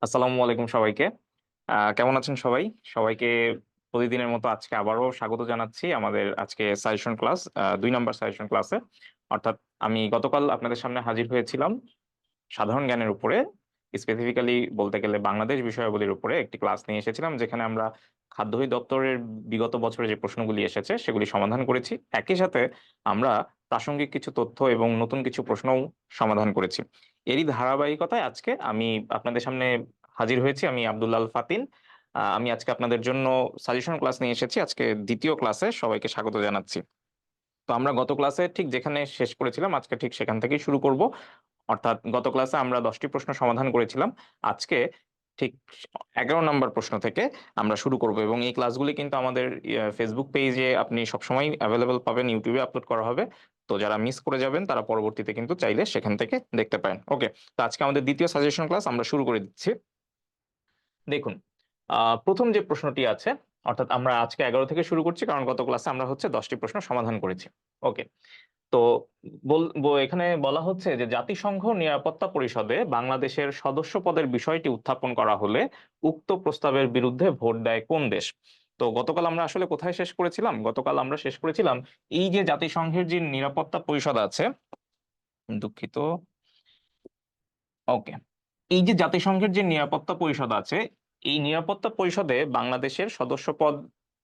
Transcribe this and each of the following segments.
আসসালামু আলাইকুম সবাইকে। কেমন আছেন সবাই? সবাইকে প্রতিদিনের মতো আজকে আবারও স্বাগত জানাচ্ছি আমাদের আজকে সাজেশন ক্লাস, 2 নম্বর সাজেশন ক্লাসে। অর্থাৎ আমি গতকাল আপনাদের সামনে হাজির হয়েছিলাম সাধারণ জ্ঞানের উপরে, স্পেসিফিক্যালি বলতে গেলে বাংলাদেশ বিষয়াবলীর উপরে একটি ক্লাস নিয়ে এসেছিলাম, যেখানে আমরা খাদ্য দপ্তরের বিগত বছরে যে প্রশ্নগুলি এসেছে সেগুলি সমাধান করেছি। একই সাথে আমরা প্রাসঙ্গিক কিছু তথ্য এবং নতুন কিছু প্রশ্নও সমাধান করেছি। এরই ধারাবাহিকতায় আজকে আমি আপনাদের সামনে হাজির হয়েছি। আমি আব্দুল্লাহ আল ফাতিন। আমি আজকে আপনাদের জন্য সাজেশন ক্লাস নিয়ে এসেছি। আজকে দ্বিতীয় ক্লাসে সবাইকে স্বাগত জানাচ্ছি। তো আমরা গত ক্লাসে ঠিক যেখানে শেষ করেছিলাম আজকে ঠিক সেখান থেকেই শুরু করব। অর্থাৎ গত ক্লাসে আমরা 10টি প্রশ্ন সমাধান করেছিলাম। আজকে ঠিক 11 নম্বর প্রশ্ন থেকে আমরা শুরু করব, এবং এই ক্লাসগুলি কিন্তু আমাদের ফেসবুক পেজে আপনি সবসময় অ্যাভেলেবল পাবেন, ইউটিউবে আপলোড করা হবে। তো যারা মিস করে যাবেন তারা পরবর্তীতে কিন্তু চাইলে সেখান থেকে দেখতে পারেন। ওকে, তো আজকে আমাদের দ্বিতীয় সাজেশন ক্লাস আমরা শুরু করে দিচ্ছি। দেখুন, প্রথম যে প্রশ্নটি আছে, অর্থাৎ আমরা আজকে 11 থেকে শুরু করছি কারণ গত ক্লাসে আমরা 10টি প্রশ্ন সমাধান করেছি। ওকে, তো বলবো এখানে বলা হচ্ছে যে জাতিসংঘ নিরাপত্তা পরিষদে বাংলাদেশের সদস্য পদের বিষয়টি উত্থাপন করা হলে উক্ত প্রস্তাবের বিরুদ্ধে ভোট দেয় কোন দেশ? তো গতকাল আমরা আসলে কোথায় শেষ করেছিলাম? গতকাল আমরা শেষ করেছিলাম এই যে জাতিসংঘের যে নিরাপত্তা পরিষদ আছে, দুঃখিত। ওকে, এই যে জাতিসংঘের যে নিরাপত্তা পরিষদ আছে, এই নিরাপত্তা পরিষদে বাংলাদেশের সদস্যপদ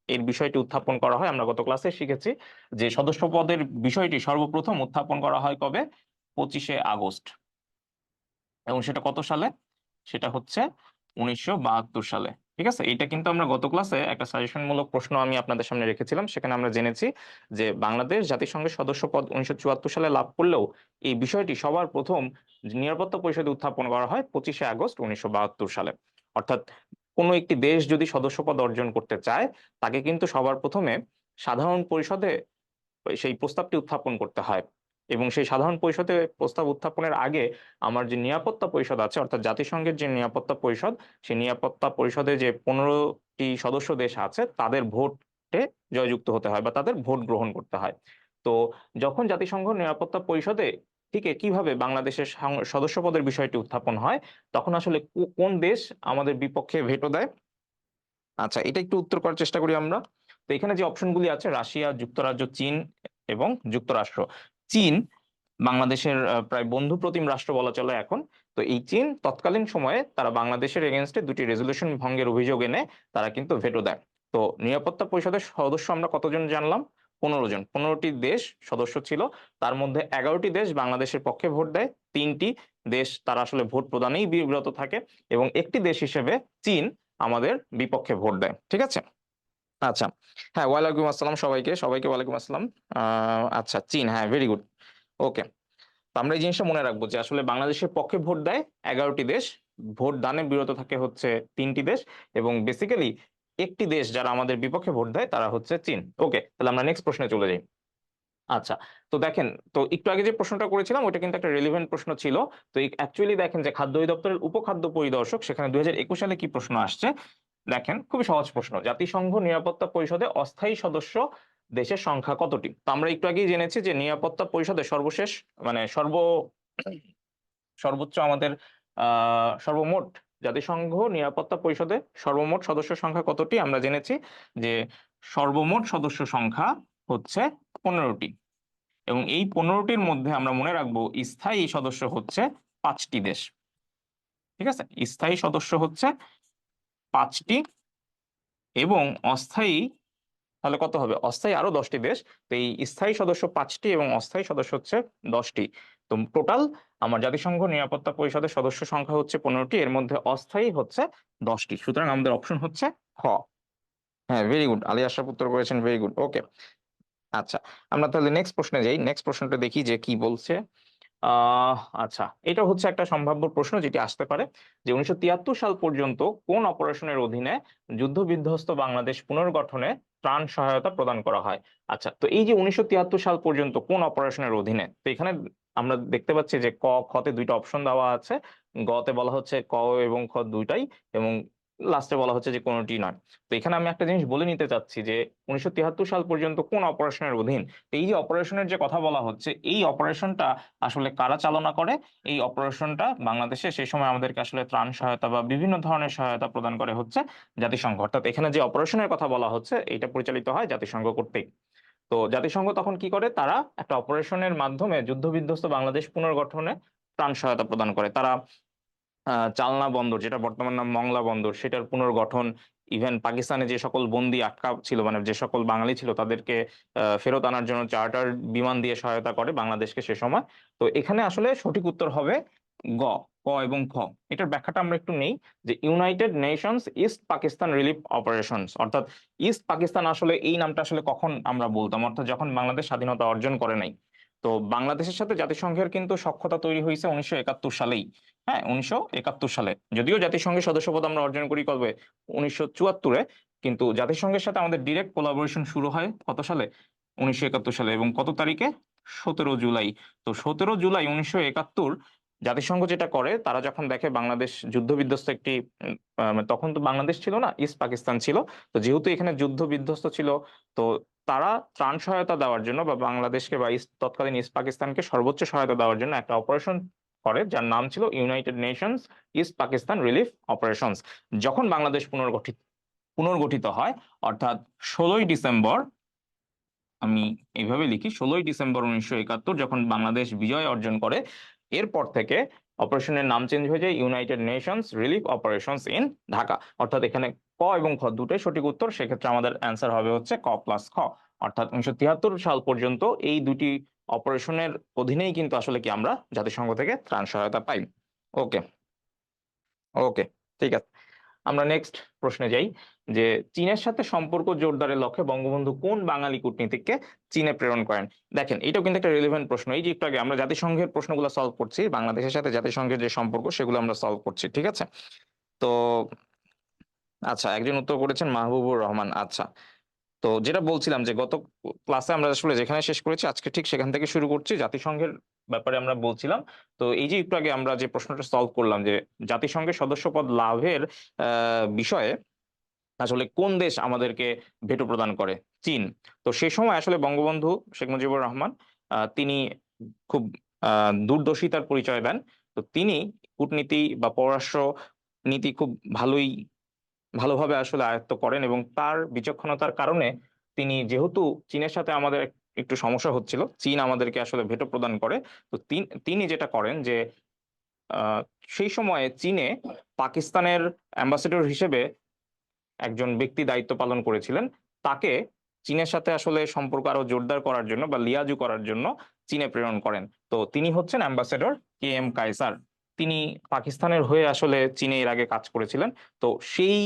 এর বিষয়টি উত্থাপন করা হয়। আমরা গত ক্লাসে শিখেছি যে সদস্যপদের বিষয়টি সর্বপ্রথম উত্থাপন করা হয় কবে? 25শে আগস্ট। এবং সেটা কত সালে? সেটা হচ্ছে 1972 সালে। ঠিক আছে, এটা কিন্তু আমরা গত ক্লাসে একটা সাজেশনমূলক প্রশ্ন আমি আপনাদের সামনে রেখেছিলাম, সেখানে আমরা জেনেছি যে বাংলাদেশ জাতিসংঘের সদস্যপদ 1974 সালে লাভ করলেও এই বিষয়টি সবার প্রথম নিরাপত্তা পরিষদে উত্থাপন করা হয় 25শে আগস্ট 1972 সালে। অর্থাৎ কোনো একটি দেশ যদি সদস্যপদ অর্জন করতে চায়, তাকে কিন্তু সবার প্রথমে সাধারণ পরিষদে সেই প্রস্তাবটি উত্থাপন করতে হয়। এবং সেই সাধারণ পরিষদে প্রস্তাব উত্থাপনের আগে আমার যে নিরাপত্তা পরিষদ আছে, অর্থাৎ জাতিসংঘের যে নিরাপত্তা পরিষদ, সেই নিরাপত্তা পরিষদে যে 15টি সদস্য দেশ আছে তাদের ভোটে জয়যুক্ত হতে হয় বা তাদের ভোট গ্রহণ করতে হয়। তো যখন জাতিসংঘ নিরাপত্তা পরিষদে ঠিক কিভাবে বাংলাদেশের সদস্যপদের বিষয়টি উত্থাপন হয়, তখন আসলে কোন দেশ আমাদের বিপক্ষে ভেটো দেয়? আচ্ছা, এটা একটু উত্তর করার চেষ্টা করি আমরা। তো এখানে যে অপশনগুলি আছে, রাশিয়া, যুক্তরাজ্য, চীন এবং যুক্তরাষ্ট্র। চীন বাংলাদেশের প্রায় বন্ধু প্রতিম রাষ্ট্র বলা চলে এখন। তো এই চীন তৎকালীন সময়ে তারা বাংলাদেশের এগেনস্টে দুটি রেজলিউশন ভঙ্গের অভিযোগ এনে তারা কিন্তু ভেটো দেয়। তো নিরাপত্তা পরিষদের সদস্য আমরা কতজন জানলাম? 15 জন। 15টি দেশ সদস্য ছিল, তার মধ্যে 11টি দেশ বাংলাদেশের পক্ষে ভোট দেয়, 3টি দেশ তারা আসলে ভোট প্রদানেই বিরত থাকে, এবং একটি দেশ হিসেবে চীন আমাদের বিপক্ষে ভোট দেয়। ঠিক আছে, আচ্ছা। হ্যাঁ, ওয়ালাইকুম আসসালাম সবাইকে, সবাইকে ওয়ালাইকুম আসসালাম। আচ্ছা, চীন, হ্যাঁ, ভেরি গুড। ওকে, তো আমরা এই জিনিসটা মনে রাখবো যে আসলে বাংলাদেশের পক্ষে ভোট দেয় 11টি দেশ, ভোট দানে বিরত থাকে হচ্ছে 3টি দেশ, এবং বেসিক্যালি একটি দেশ যারা আমাদের বিপক্ষে ভোট দেয় তারা হচ্ছে চীন। ওকে, তাহলে আমরা নেক্সট প্রশ্নে চলে যাই। আচ্ছা, তো দেখেন, তো একটু আগে যে প্রশ্নটা করেছিলাম ওটা কিন্তু একটা রেলিভেন্ট প্রশ্ন ছিল। তো অ্যাকচুয়ালি দেখেন যে খাদ্য অধিদপ্তরের উপখাদ্য পরিদর্শক, সেখানে 2021 সালে কি প্রশ্ন আসছে। দেখেন, খুবই সহজ প্রশ্ন, জাতিসংঘ নিরাপত্তা পরিষদে অস্থায়ী সদস্য দেশের সংখ্যা কতটি? তো আমরা একটু আগেই জেনেছি যে নিরাপত্তা পরিষদে সর্বশেষ মানে সর্বোচ্চ আমাদের সর্বমোট জাতিসংঘ নিরাপত্তা পরিষদে সর্বমোট সদস্য সংখ্যা কতটি আমরা জেনেছি যে সর্বমোট সদস্য সংখ্যা হচ্ছে 15টি। এবং এই 15টির মধ্যে আমরা মনে রাখবো স্থায়ী সদস্য হচ্ছে 5টি দেশ। ঠিক আছে, স্থায়ী সদস্য হচ্ছে 5টি, এবং অস্থায়ী তাহলে কত হবে? অস্থায়ী আরো 10টি দেশ। তো এই স্থায়ী সদস্য 5টি এবং অস্থায়ী সদস্য হচ্ছে 10টি। তো টোটাল আমার জাতিসংঘ নিরাপত্তা পরিষদের সদস্য সংখ্যা হচ্ছে 15টি, এর মধ্যে অস্থায়ী হচ্ছে 10টি। সুতরাং আমাদের অপশন হচ্ছে খ। হ্যাঁ, ভেরি গুড, আলী আশরাফ উত্তর করেছেন, ভেরি গুড। ওকে, আচ্ছা, আমরা তাহলে নেক্সট প্রশ্নে যাই। নেক্সট প্রশ্নটা দেখি যে কি বলছে। আচ্ছা, এটা হচ্ছে একটা সম্ভাব্য প্রশ্ন যেটি আসতে পারে যে 1973 সাল পর্যন্ত কোন অপারেশনের অধীনে যুদ্ধ বিধ্বস্ত বাংলাদেশ পুনর্গঠনে ত্রাণ সহায়তা প্রদান করা হয়? আচ্ছা, তো এই যে 1973 সাল পর্যন্ত কোন অপারেশনের অধীনে, তো এখানে আমরা দেখতে পাচ্ছি যে ক খতে দুইটা অপশন দেওয়া আছে। গতে বলা হচ্ছে ক এবং খ দুইটাই, এবং লাস্টে বলা হচ্ছে যে কোনোটি নয়। তো এখানে আমি একটা জিনিস বলে নিতে চাচ্ছি যে 1973 সাল পর্যন্ত কোন অপারেশনের অধীন, তো এই যে অপারেশনের যে কথা বলা হচ্ছে, এই অপারেশনটা আসলে কারা চালনা করে? এই অপারেশনটা বাংলাদেশে সেই সময় আমাদেরকে আসলে ত্রাণ সহায়তা বা বিভিন্ন ধরনের সহায়তা প্রদান করে হচ্ছে জাতিসংঘ। অর্থাৎ এখানে যে অপারেশনের কথা বলা হচ্ছে এটা পরিচালিত হয় জাতিসংঘ কর্তৃক। তো জাতিসংঘ তখন কি করে, তারা একটা অপারেশনের মাধ্যমে যুদ্ধবিধ্বস্ত বাংলাদেশ পুনর্গঠনে ত্রাণ সহায়তা প্রদান করে। তারা চালনা বন্দর, যেটা বর্তমান নাম মংলা বন্দর, সেটার পুনর্গঠন, ইভেন পাকিস্তানে যে সকল বন্দী আটকা ছিল, মানে যে সকল বাঙালি ছিল তাদেরকে ফেরত আনার জন্য চার্টার বিমান দিয়ে সহায়তা করে বাংলাদেশকে সে সময়। তো এখানে আসলে সঠিক উত্তর হবে গ, ক এবং খ। এটার ব্যাখ্যাটা আমরা একটু নেই, যে United Nations east Pakistan relief operations. অর্থাৎ ইস্ট পাকিস্তান আসলে এই নামটা আসলে কখন আমরা বলতাম, অর্থাৎ যখন বাংলাদেশ স্বাধীনতা অর্জন করে নাই। তো বাংলাদেশের সাথে জাতিসংঘের কিন্তু সখ্যতা তৈরি হয়েছে 1971 সালেই। হ্যাঁ, 1971 সালে, যদিও জাতিসংঘের সদস্যপদ আমরা অর্জন করি কবে, 1974-এ। কিন্তু জাতিসংঘের সাথে আমাদের ডিরেক্ট কোলাবোরেশন শুরু হয় কত সালে, 1971 সালে। এবং কত তারিখে, 17 জুলাই। তো 17 জুলাই 1971 জাতিসংঘ যেটা করে, তারা যখন দেখে বাংলাদেশ যুদ্ধ বিধ্বস্ত একটি তখন তো বাংলাদেশ ছিল না, ইস্ট পাকিস্তান ছিল। তো যেহেতু এখানে যুদ্ধ বিধ্বস্ত ছিল, তো তারা ত্রাণ সহায়তা দেওয়ার জন্য বা বাংলাদেশকে বা তৎকালীন ইস্ট পাকিস্তানকে সর্বোচ্চ সহায়তা দেওয়ার জন্য একটা অপারেশন করে, যার নাম ছিল United Nations east Pakistan relief operations. যখন বাংলাদেশ পুনর্গঠিত পুনর্গঠিত হয়, অর্থাৎ 16 ডিসেম্বর, আমি এইভাবে লিখি, 16 ডিসেম্বর 1971 যখন বাংলাদেশ বিজয় অর্জন করে, এরপর থেকে অপারেশনের নাম চেঞ্জ হয়ে যায় United Nations relief operations in Dhaka. অর্থাৎ এখানে ক এবং খ দুটোই সঠিক উত্তর, সেক্ষেত্রে আমাদের অ্যান্সার হবে হচ্ছে ক প্লাস খ। অর্থাৎ 1973 সাল পর্যন্ত এই দুটি অপারেশনের অধীনেই কিন্তু আসলে কি আমরা জাতিসংঘ থেকে ত্রাণ সহায়তা পাই। ওকে, ওকে, ঠিক আছে। আমরা নেক্সট প্রশ্নে যাই, যে চীনের সাথে সম্পর্ক জোরদারের লক্ষ্যে বঙ্গবন্ধু কোন বাঙালি কূটনীতিককে চীনে প্রেরণ করেন? দেখেন, এটাও কিন্তু একটা রিলেভেন্ট প্রশ্ন। এই যে একটু আগে আমরা জাতিসংঘের প্রশ্নগুলো সলভ করছি, বাংলাদেশের সাথে জাতিসংঘের যে সম্পর্ক সেগুলো আমরা সলভ করছি, ঠিক আছে? তো আচ্ছা, একজন উত্তর করেছেন মাহবুবুর রহমান। আচ্ছা, তো যেটা বলছিলাম যে গত ক্লাসে আমরা আসলে যেখানে শেষ করেছি আজকে ঠিক সেখান থেকে শুরু করছি, জাতিসংঘের ব্যাপারে আমরা বলছিলাম। তো এই যে একটু আগে আমরা যে প্রশ্নটা সলভ করলাম, যে জাতিসংঘের সদস্যপদ লাভের বিষয়ে আসলে কোন দেশ আমাদেরকে ভেটো প্রদান করে, চীন। তো সেই সময় আসলে বঙ্গবন্ধু শেখ মুজিবুর রহমান তিনি খুব দূরদর্শিতার পরিচয় দেন। তো তিনি কূটনীতি বা পররাষ্ট্র নীতি খুব ভালোভাবে আসলে আয়ত্ত করেন, এবং তার বিচক্ষণতার কারণে তিনি, যেহেতু চীনের সাথে আমাদের একটু সমস্যা হচ্ছিল, চীন আমাদেরকে আসলে ভেটো প্রদান করে। তো তিনি যেটা করেন যে আহ, সেই সময়ে চীনে পাকিস্তানের অ্যাম্বাসেডর হিসেবে একজন ব্যক্তি দায়িত্ব পালন করেছিলেন। তাকে চীনের সাথে আসলে সম্পর্ক আরো জোরদার করার জন্য বা লিয়াজু করার জন্য চীনে প্রেরণ করেন। তো তিনি হচ্ছেন অ্যাম্বাসেডর কে এম কায়সার। তিনি পাকিস্তানের হয়ে আসলে চীনে এর আগে কাজ করেছিলেন। তো সেই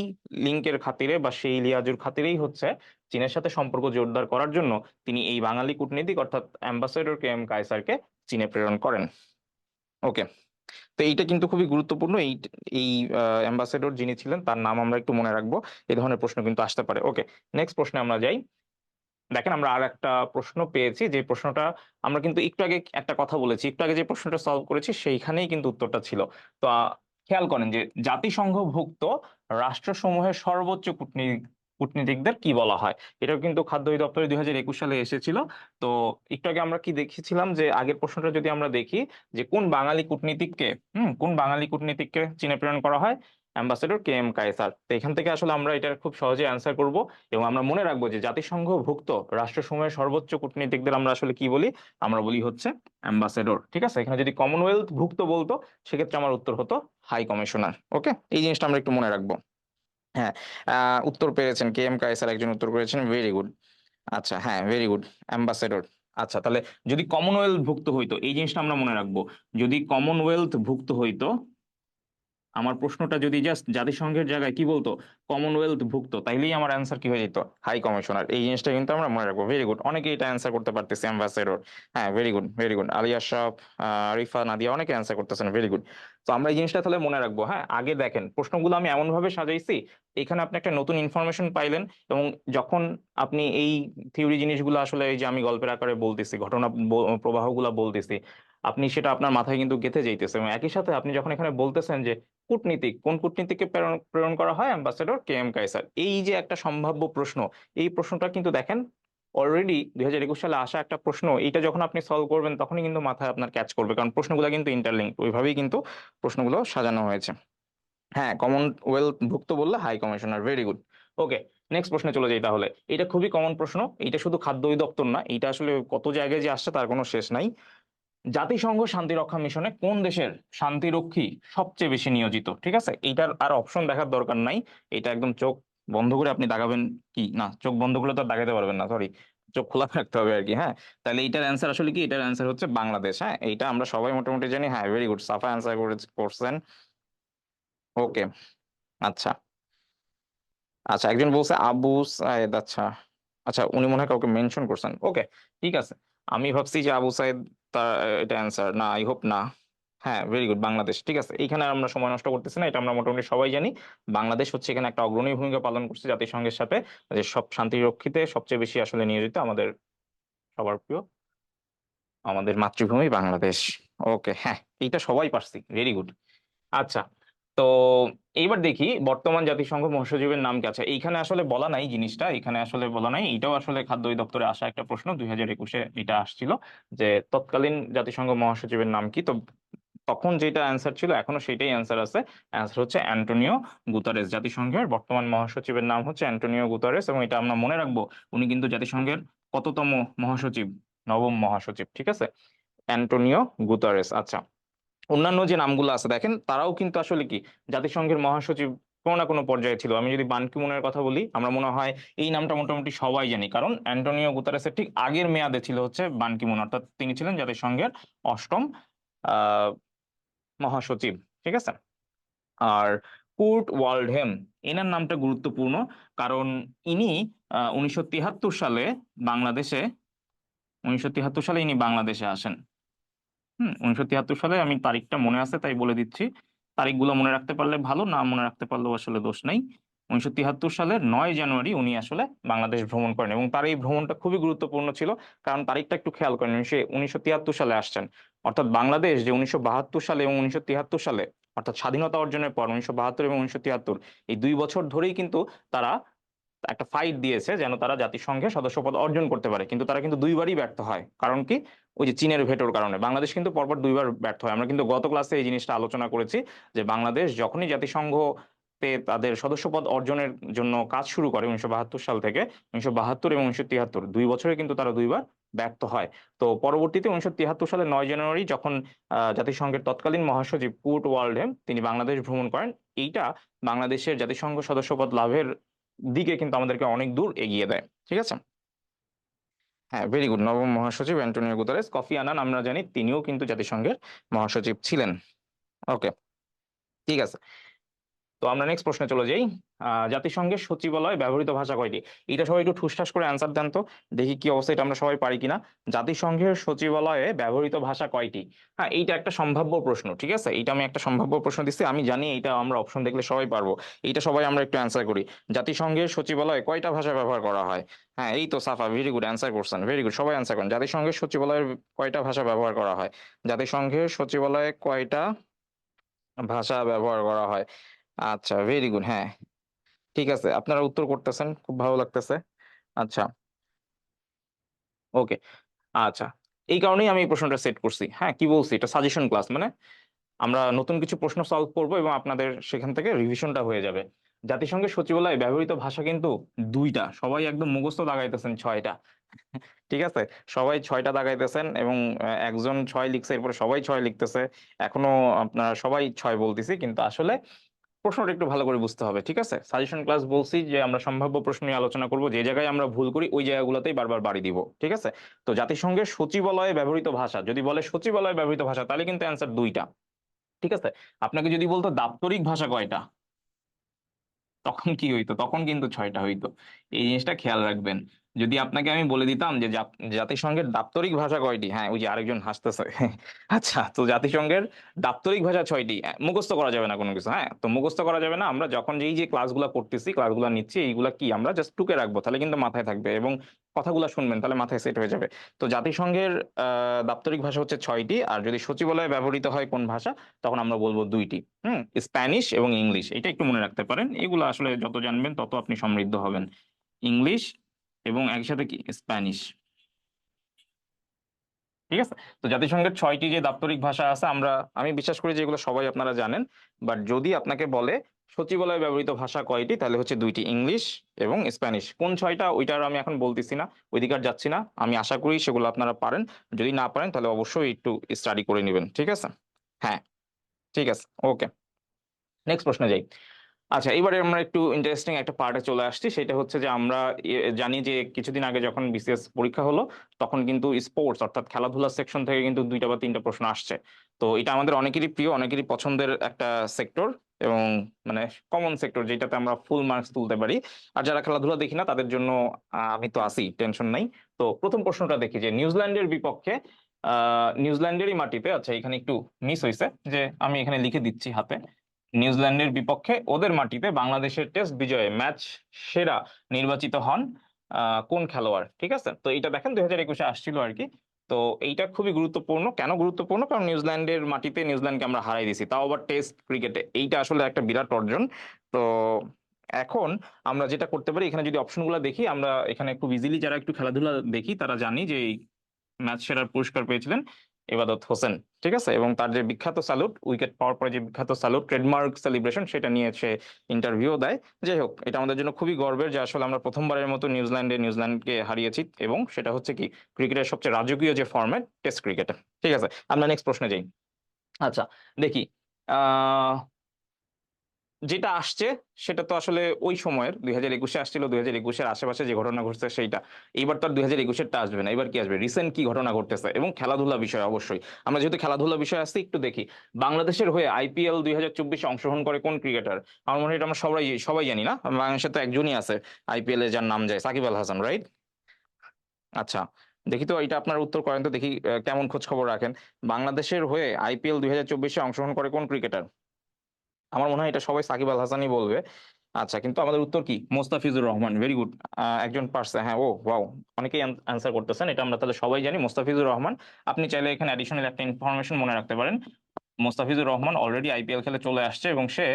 লিঙ্কের খাতিরে বা সেই লিয়াজুর খাতিরেই হচ্ছে চীনের সাথে সম্পর্ক জোরদার করার জন্য তিনি এই বাঙালি কূটনীতিক অর্থাৎ অ্যাম্বাসেডর কে এম কায়সারকে চীনে প্রেরণ করেন। ওকে, তো এইটা কিন্তু খুবই গুরুত্বপূর্ণ। এই এই অ্যাম্বাসেডর যিনি ছিলেন তার নাম আমরা একটু মনে রাখবো, এই ধরনের প্রশ্ন কিন্তু আসতে পারে। ওকে, নেক্সট প্রশ্নে আমরা যাই। দেখেন, আমরা আর একটা প্রশ্ন পেয়েছি, যে প্রশ্নটা আমরা কিন্তু একটু আগে একটা কথা বলেছি, একটু আগে যে প্রশ্নটা সলভ করেছি সেইখানেই কিন্তু উত্তরটা ছিল। তো খেয়াল করেন যে জাতিসংঘভুক্ত রাষ্ট্রসমূহের সর্বোচ্চ কূটনীতিকদের কি বলা হয়। এটাও কিন্তু খাদ্য অধিদপ্তরে 2021 সালে এসেছিল। তো একটু আগে আমরা কি দেখেছিলাম, যে আগের প্রশ্নটা যদি আমরা দেখি, যে কোন বাঙালি কূটনীতিককে চীনে প্রেরণ করা হয়, অ্যাম্বাসেডর কে এম কায়সার। তো এখান থেকে আসলে আমরা এটা খুব সহজে অ্যান্সার করব। এবং আমরা মনে রাখবো যে জাতিসংঘভুক্ত রাষ্ট্রসমূহের সর্বোচ্চ কূটনীতিকদের আমরা আসলে কি বলি, আমরা বলি হচ্ছে অ্যাম্বাসেডর। ঠিক আছে, এখানে যদি কমনওয়েলথ ভুক্ত বলতো সেক্ষেত্রে আমার উত্তর হতো হাই কমিশনার। ওকে, এই জিনিসটা আমরা একটু মনে রাখবো। হ্যাঁ, উত্তর পেরেছেন, কে এম কায়সার একজন উত্তর করেছেন, ভেরি গুড। আচ্ছা, হ্যাঁ, ভেরি গুড, অ্যাম্বাসেডর। আচ্ছা, তাহলে যদি কমনওয়েলথ ভুক্ত হইতো, এই জিনিসটা আমরা মনে রাখবো, যদি কমনওয়েলথ ভুক্ত হইতো, আমার প্রশ্নটা যদি জাস্ট জাতিসংঘের জায়গায় কি বলতো, কমনওয়েলথ ভুক্ত, তাইলেই আমার অ্যান্সার কি হয়ে যেত, হাই কমিশনার। এই জিনিসটা কিন্তু আমরা মনে রাখবো। ভেরি গুড, অনেকে এটা অ্যান্সার করতে পারতেছে, অ্যাম্বাসেডর। হ্যাঁ, very good, very good, Ali Ashraf, Arifa, Nadia, অনেকে অ্যান্সার করতেছেন, ভেরি গুড। তো আমরা এই জিনিসটা তাহলে মনে রাখবো। হ্যাঁ, আগে দেখেন প্রশ্নগুলো আমি এমন ভাবে সাজাইছি, এখানে আপনি একটা নতুন ইনফরমেশন পাইলেন। এবং যখন আপনি এই থিওরি জিনিসগুলো আসলে, এই যে আমি গল্পের আকারে বলতেছি, ঘটনা প্রবাহগুলো বলতেছি, আপনি সেটা আপনার মাথায় কিন্তু গেঁথে যাইতেছে, এবং একই সাথে আপনি যখন এখানে বলতেছেন যে কূটনীতিক, কোন কূটনীতিককে প্রেরণ প্রেরণ করা হয়? Ambassador K M Kaiser. এই যে একটা সম্ভাব্য প্রশ্ন, এই প্রশ্নটা কিন্তু দেখেন অলরেডি 2021 সালে আসা একটা প্রশ্ন, এইটা যখন আপনি সলভ করবেন তখনই কিন্তু মাথায় আপনার ক্যাচ করবে, কারণ প্রশ্নগুলো কিন্তু ইন্টারলিঙ্ক, ওইভাবেই কিন্তু প্রশ্নগুলো সাজানো হয়েছে। হ্যাঁ, কমনওয়েলথ ভুক্ত বললে হাই কমিশনার, ভেরি গুড। ওকে, নেক্সট প্রশ্নে চলে যাই তাহলে। এটা খুবই কমন প্রশ্ন, এটা শুধু খাদ্য অধিদপ্তর না, এটা আসলে কত জায়গায় যে আসছে তার কোনো শেষ নাই। জাতিসংঘ শান্তিরক্ষা মিশনে কোন দেশের শান্তিরক্ষী সবচেয়ে বেশি নিয়োজিত? ঠিক আছে, এইটার আর অপশন দেখার দরকার নাই, এটা একদম চোখ বন্ধ করে আপনি দাগাবেন। কি না, চোখ বন্ধ করলে তো আর দাগাতে পারবেন না, সরি, চোখ খোলা রাখতে হবে আর কি। হ্যাঁ, তাহলে এইটার অ্যান্সার আসলে কি? এটার অ্যান্সার হচ্ছে বাংলাদেশ। হ্যাঁ, এইটা আমরা সবাই মোটামুটি জানি। হ্যাঁ, ভেরি গুড, সাফা অ্যান্সার করছেন। ওকে, আচ্ছা আচ্ছা, একজন বলছে আবু সাইদ। আচ্ছা আচ্ছা, উনি মনে হয় কাউকে মেনশন করছেন। ওকে, ঠিক আছে। আমি ভাবছি যে আবু সাইদ, তার এটা অ্যান্সার না, আই হোপ না। হ্যাঁ, ভেরি গুড, বাংলাদেশ। ঠিক আছে, এইখানে আমরা সময় নষ্ট করতেছি না, এটা আমরা মোটামুটি সবাই জানি। বাংলাদেশ হচ্ছে এখানে একটা অগ্রণী ভূমিকা পালন করছে জাতিসংঘের সাথে, যে সব শান্তি রক্ষিতে সবচেয়ে বেশি আসলে নিয়োজিত আমাদের সবার প্রিয়, আমাদের মাতৃভূমি বাংলাদেশ। ওকে, হ্যাঁ, এইটা সবাই পারছি, ভেরি গুড। আচ্ছা, তো এইবার দেখি বর্তমান জাতিসংঘ মহাসচিবের নাম কি আছে। এইখানে আসলে বলা নাই জিনিসটা, এখানে আসলে বলা নাই, এটাও আসলে খাদ্য অধিদপ্তরে আসা একটা প্রশ্ন, 2021-এ এটা আসছিল যে তৎকালীন জাতিসংঘ মহাসচিবের নাম কি। তো তখন যেটা অ্যান্সার ছিল এখনো সেটাই অ্যান্সার আছে, অ্যান্সার হচ্ছে অ্যান্টোনিও গুতারেস। জাতিসংঘের বর্তমান মহাসচিবের নাম হচ্ছে অ্যান্টোনিও গুতারেস, এবং এটা আমরা মনে রাখবো, উনি কিন্তু জাতিসংঘের কততম মহাসচিব? নবম মহাসচিব। ঠিক আছে, অ্যান্টোনিও গুতারেস। আচ্ছা, অন্যান্য যে নামগুলো আছে দেখেন, তারাও কিন্তু আসলে কি জাতিসংঘের মহাসচিব কোনো না কোনো পর্যায়ে ছিল। আমি যদি বান কি মুনের কথা বলি, আমরা মনে হয় এই নামটা মোটামুটি সবাই জানি, কারণ অ্যান্টোনিও গুতারেসের ঠিক আগের মেয়াদে ছিল হচ্ছে বান কি মুন, অর্থাৎ তিনি ছিলেন জাতিসংঘের অষ্টম আহ মহাসচিব। ঠিক আছে, আর কুর্ট ওয়াল্ডহেম, এনার নামটা গুরুত্বপূর্ণ, কারণ ইনি 1973 সালে বাংলাদেশে, 1973 সালে ইনি বাংলাদেশে আসেন। 1973 সালে, আমি তারিখটা মনে আছে তাই বলে দিচ্ছি, তারিখগুলো মনে রাখতে পারলে ভালো, না মনে রাখতে পারলেও আসলে দোষ নাই। 1973 সালের 9 জানুয়ারি উনি আসলে বাংলাদেশ ভ্রমণ করেন, এবং তার এই ভ্রমণটা খুবই গুরুত্বপূর্ণ ছিল, কারণ তারিখটা একটু খেয়াল করেন, 1973 সালে আসছেন, অর্থাৎ বাংলাদেশ যে 1972 সালে এবং 1973 সালে, অর্থাৎ স্বাধীনতা অর্জনের পর 1972 এবং 1973, এই 2 বছর ধরেই কিন্তু তারা একটা ফাইট দিয়েছে যেন তারা জাতিসংঘে সদস্যপদ অর্জন করতে পারে, কিন্তু তারা কিন্তু দুইবারই ব্যর্থ হয়। কারণ কি? ওই যে চীনের ভেটোর কারণে বাংলাদেশ কিন্তু পরপর দুইবার ব্যর্থ হয়। আমরা কিন্তু গত ক্লাসে এই জিনিসটা আলোচনা করেছি, যে বাংলাদেশ যখনই জাতিসংঘতে তাদের সদস্যপদ অর্জনের জন্য কাজ শুরু করে 1972 সাল থেকে, 1972 এবং 1973, 2 বছরে কিন্তু তারা দুইবার ব্যর্থ হয়। তো পরবর্তীতে 1973 সালের 9 জানুয়ারি যখন জাতিসংঘের তৎকালীন মহাসচিব কুর্ট ওয়াল্ডহেম তিনি বাংলাদেশ ভ্রমণ করেন, এইটা বাংলাদেশের জাতিসংঘ সদস্যপদ লাভের দিকে কিন্তু আমাদেরকে অনেক দূর এগিয়ে দেয়। ঠিক আছে, হ্যাঁ, ভেরি গুড, নবম মহাসচিব অ্যান্টোনিও গুতারেস। কফি আনান আমরা জানি তিনিও কিন্তু জাতিসংঘের মহাসচিব ছিলেন। ওকে, ঠিক আছে, তো আমরা নেক্সট প্রশ্নে চলে যাই। জাতিসংঘের সচিবালয়ে ব্যবহৃত ভাষা কয়টি? এটা সবাই একটু ঠুসঠাস করে অ্যান্সার দেন তো, দেখি কি অবস্থা, এটা আমরা সবাই পারি কিনা। জাতিসংঘের সচিবালয়ে ব্যবহৃত ভাষা কয়টি? হ্যাঁ, এইটা একটা সম্ভাব্য প্রশ্ন। ঠিক আছে, এইটা আমি একটা সম্ভাব্য প্রশ্ন দিচ্ছি, আমি জানি এইটা আমরা অপশন দেখলে সবাই পারবো। এইটা সবাই আমরা একটু অ্যান্সার করি। জাতিসংঘের সচিবালয়ে কয়টা ভাষা ব্যবহার করা হয়? হ্যাঁ, এই তো সাফা, ভেরি গুড অ্যান্সার করছেন, ভেরি গুড, সবাই অ্যান্সার করেন। জাতিসংঘের সচিবালয়ে কয়টা ভাষা ব্যবহার করা হয়? জাতিসংঘের সচিবালয়ে কয়টা ভাষা ব্যবহার করা হয়? আচ্ছা, ভেরি গুড, হ্যাঁ, ঠিক আছে, আপনারা উত্তর করতেছেন, খুব ভালো লাগতেছে। আচ্ছা, ওকে, আচ্ছা, এই কারণেই আমি এই প্রশ্নটা সেট করছি। হ্যাঁ, কি বলছি, এটা সাজেশন ক্লাস, মানে আমরা নতুন কিছু প্রশ্ন সলভ করব এবং আপনাদের সেখান থেকে রিভিশনটা হয়ে যাবে। জাতিসংঘের সচিবালয়ে ব্যবহৃত ভাষা কিন্তু দুইটা, সবাই একদম মুখস্থ দাগাইতেছেন 6টা। ঠিক আছে, সবাই 6টা দাগাইতেছেন, এবং একজন 6 লিখছে, এরপরে সবাই 6 লিখতেছে। এখনো আপনারা সবাই 6 বলতেছি, কিন্তু আসলে প্রশ্নটা একটু ভালো করে বুঝতে হবে। ঠিক আছে, সাজেশন ক্লাস বলছি যে আমরা সম্ভাব্য প্রশ্ন নিয়ে আলোচনা করব, যে জায়গায় আমরা ভুল করি ওই জায়গাগুলোতেই বারবার বাড়ি দিব। ঠিক আছে, তো জাতিসংঘের সচিবালয়ে ব্যবহৃত ভাষা, যদি বলে সচিবালয়ে ব্যবহৃত ভাষা, তাহলে কিন্তু অ্যান্সার দুইটা। ঠিক আছে, আপনাকে যদি বলতো দাপ্তরিক ভাষা কয়টা, তখন কি হইতো? তখন কিন্তু 6টা হইতো। এই জিনিসটা খেয়াল রাখবেন। যদি আপনাকে আমি বলে দিতাম যে জাতিসংঘের দাপ্তরিক ভাষা কয়টি, হ্যাঁ ওই যে আরেকজন হাসতেছে আচ্ছা, তো জাতিসংঘের দাপ্তরিক ভাষা 6টি। মুখস্থ করা যাবে না কোনো কিছু, হ্যাঁ তো মুখস্থ করা যাবে না। আমরা যখন যেই যে ক্লাসগুলো করতেছি, ক্লাসগুলো নিচ্ছি, এইগুলা কি আমরা জাস্ট টুকে রাখবো, তাহলে কিন্তু মাথায় থাকবে এবং কথাগুলো শুনবেন তাহলে মাথায় সেট হয়ে যাবে। তো জাতিসংঘের দাপ্তরিক ভাষা হচ্ছে 6টি, আর যদি সচিবালয়ে ব্যবহৃত হয় কোন ভাষা, তখন আমরা বলবো 2টি। স্প্যানিশ এবং ইংলিশ, এটা একটু মনে রাখতে পারেন। এগুলো আসলে যত জানবেন তত আপনি সমৃদ্ধ হবেন। ইংলিশ এবং একসাথে কি স্প্যানিশ। ঠিক আছে। তো জাতিসংঘের 6টি যে দাপ্তরিক ভাষা আছে, আমি বিশ্বাস করি যে এগুলো সবাই আপনারা জানেন। বাট যদি আপনাকে বলে সচিবালয়ে ব্যবহৃত ভাষা কয়টি, তাহলে হচ্ছে 2টি, ইংলিশ এবং স্প্যানিশ। কোন 6টা ওইটার আমি এখন বলতেছি না, ওইদিকে আর যাচ্ছি না। আমি আশা করি সেগুলো আপনারা পারেন। যদি না পারেন তাহলে অবশ্যই একটু স্টাডি করে নেবেন, ঠিক আছে। হ্যাঁ, ঠিক আছে, ওকে। নেক্সট প্রশ্নে যাই। আচ্ছা, এবারে আমরা একটু ইন্টারেস্টিং একটা পার্টে চলে আসছি। সেটা হচ্ছে যে আমরা জানি যে কিছুদিন আগে যখন বিসিএস পরীক্ষা হলো, তখন কিন্তু স্পোর্টস অর্থাৎ খেলাধুলার সেকশন থেকে কিন্তু 2টা বা 3টা প্রশ্ন আসছে। তো এটা আমাদের অনেকেরই প্রিয়, অনেকেরই পছন্দের একটা সেক্টর, এবং মানে কমন সেক্টর, যেটাতে আমরা ফুল মার্কস তুলতে পারি। আর যারা খেলাধুলা দেখি না তাদের জন্য আমি তো আছি, টেনশন নাই। তো প্রথম প্রশ্নটা দেখি যে নিউজিল্যান্ডের বিপক্ষে নিউজিল্যান্ডেরই মাটিতে, আচ্ছা এখানে একটু মিস হয়েছে, যে আমি এখানে লিখে দিচ্ছি হাতে। নিউজিল্যান্ডের বিপক্ষে ওদের মাটিতে বাংলাদেশের টেস্ট বিজয়ে ম্যাচ সেরা নির্বাচিত হন কোন খেলোয়াড়। ঠিক আছে, তো এটা দেখেন 2021-এ আসছিল আর কি। তো এইটা খুবই গুরুত্বপূর্ণ। কেন গুরুত্বপূর্ণ? কারণ নিউজিল্যান্ডের মাটিতে নিউজিল্যান্ডকে আমরা হারাই দিছি, তাও আবার টেস্ট ক্রিকেটে। এইটা আসলে একটা বিরাট অর্জন। তো এখন আমরা যেটা করতে পারি, এখানে যদি অপশনগুলো দেখি, আমরা এখানে খুব ইজিলি, যারা একটু খেলাধুলা দেখি তারা জানি যে এই ম্যাচ সেরার পুরস্কার পেয়েছিলেন এবাদত হোসেন। ঠিক আছে, এবং তার যে বিখ্যাত স্যালুট, উইকেট পাওয়ার পরে যে বিখ্যাত স্যালুট, ট্রেডমার্ক সেলিব্রেশন, সেটা নিয়ে সে ইন্টারভিউ দেয়। যাই হোক, এটা আমাদের জন্য খুবই গর্বের যে আসলে আমরা প্রথমবারের মতো নিউজিল্যান্ডকে হারিয়েছি, এবং সেটা হচ্ছে কি ক্রিকেটের সবচেয়ে রাজকীয় যে ফরম্যাট, টেস্ট ক্রিকেটে। ঠিক আছে, আমরা নেক্সট প্রশ্নে যাই। আচ্ছা, দেখি আহ যেটা আসছে সেটা তো আসলে ওই সময়ের 2021-এ আসছিল, 2021-এর আশেপাশে যে ঘটনা ঘটছে সেইটা। এইবার তো আর 2021-এরটা আসবে না, এবার কি আসবে, রিসেন্ট কি ঘটনা ঘটতেছে, এবং খেলাধুলা বিষয় অবশ্যই। আমরা যেহেতু খেলাধুলা বিষয় আসছি, একটু দেখি বাংলাদেশের হয়ে আইপিএল 2024-এ অংশগ্রহণ করে কোন ক্রিকেটার। আমার মনে হয় এটা আমরা সবাই সবাই জানি না, বাংলাদেশে তো একজনই আছে আইপিএল এ যার নাম যায়, সাকিব আল হাসান, রাইট? আচ্ছা, দেখি তো এটা আপনার উত্তর করেন তো দেখি, কেমন খোঁজ খবর রাখেন। বাংলাদেশের হয়ে আইপিএল 2024-এ অংশগ্রহণ করে কোন ক্রিকেটার? আমার মনে হয় এটা সবাই সাকিব আল হাসানই বলবে। আচ্ছা, কিন্তু আমাদের উত্তর কি, মোস্তাফিজুর রহমান। ভেরি গুড, একজন পারছে, হ্যাঁ। ও ওয়াও, অনেকেই অ্যান্সার করতেছেন, এটা আমরা তাহলে সবাই জানি, মোস্তাফিজুর রহমান। আপনি চাইলে এখানে অ্যাডিশনাল একটা ইনফরমেশন মনে রাখতে পারেন। মোস্তাফিজুর রহমান অলরেডি আইপিএল খেলে চলে আসছে, এবং সে